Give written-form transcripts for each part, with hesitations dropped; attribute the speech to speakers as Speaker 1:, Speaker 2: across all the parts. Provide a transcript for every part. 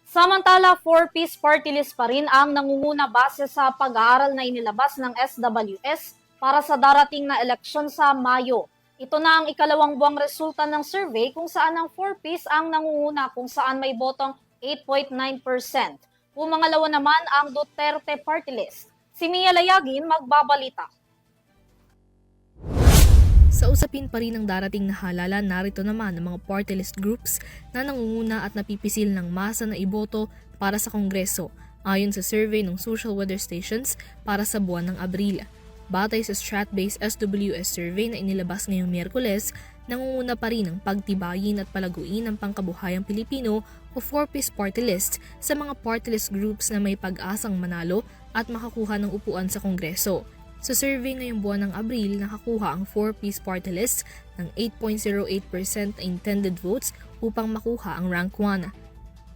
Speaker 1: Samantala, four-piece party list pa rin ang nangunguna base sa pag-aaral na inilabas ng SWS para sa darating na eleksyon sa Mayo. Ito na ang ikalawang buwang resulta ng survey kung saan ang four-piece ang nangunguna kung saan may botong 8.9%. Pumangalawa naman ang Duterte party list. Si Mia Layagin magbabalita.
Speaker 2: Sa usapin pa rin ng darating na halalan, narito naman ang mga party list groups na nangunguna at napipisil ng masa na iboto para sa Kongreso ayon sa survey ng social weather stations para sa buwan ng Abril. Batay sa Strat-based SWS survey na inilabas ngayong Miyerkules, nangunguna pa rin ang pagtibayin at palaguin ng pangkabuhayang Pilipino o four-piece party list sa mga party list groups na may pag-asang manalo at makakuha ng upuan sa Kongreso. Sa survey ngayong buwan ng Abril, nakakuha ang four-piece party list ng 8.08% na intended votes upang makuha ang rank 1.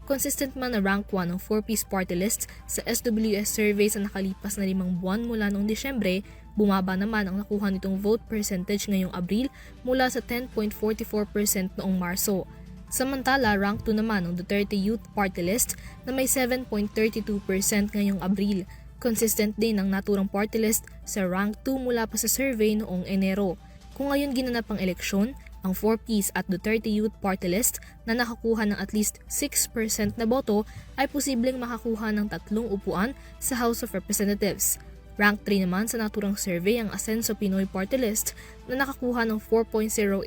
Speaker 2: Consistent man na rank 1 ng four-piece party list sa SWS survey sa nakalipas na 5 buwan mula noong Disyembre, bumaba naman ang nakuha nitong vote percentage ngayong Abril mula sa 10.44% noong Marso. Samantala, rank 2 naman ang Duterte Youth Party List na may 7.32% ngayong Abril. Consistent din ang naturang party list sa rank 2 mula pa sa survey noong Enero. Kung ngayon ginanap ang eleksyon, ang 4-piece at Duterte Youth Party List na nakakuha ng at least 6% na boto ay posibleng makakuha ng 3 upuan sa House of Representatives. Rank 3 naman sa naturang survey ang Asenso Pinoy Party List na nakakuha ng 4.08%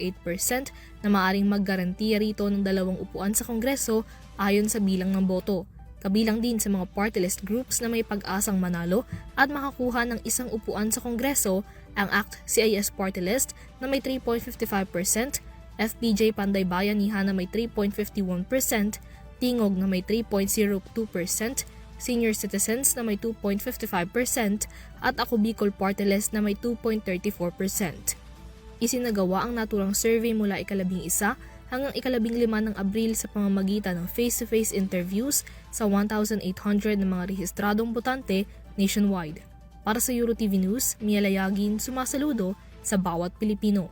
Speaker 2: na maaring maggarantiya rito ng 2 upuan sa Kongreso ayon sa bilang ng boto. Kabilang din sa mga party list groups na may pag-asang manalo at makakuha ng 1 upuan sa Kongreso ang ACT-CIS Party List na may 3.55%, FPJ Panday Bayanihan na may 3.51%, Tingog na may 3.02%, Senior Citizens na may 2.55% at Ako Bicol Party List na may 2.34%. Isinagawa ang naturang survey mula ika-11 hanggang ika-15 ng Abril sa pamamagitan ng face-to-face interviews sa 1,800 na mga rehistradong botante nationwide. Para sa EuroTV News, Mia Layagin, sumasaludo sa bawat Pilipino.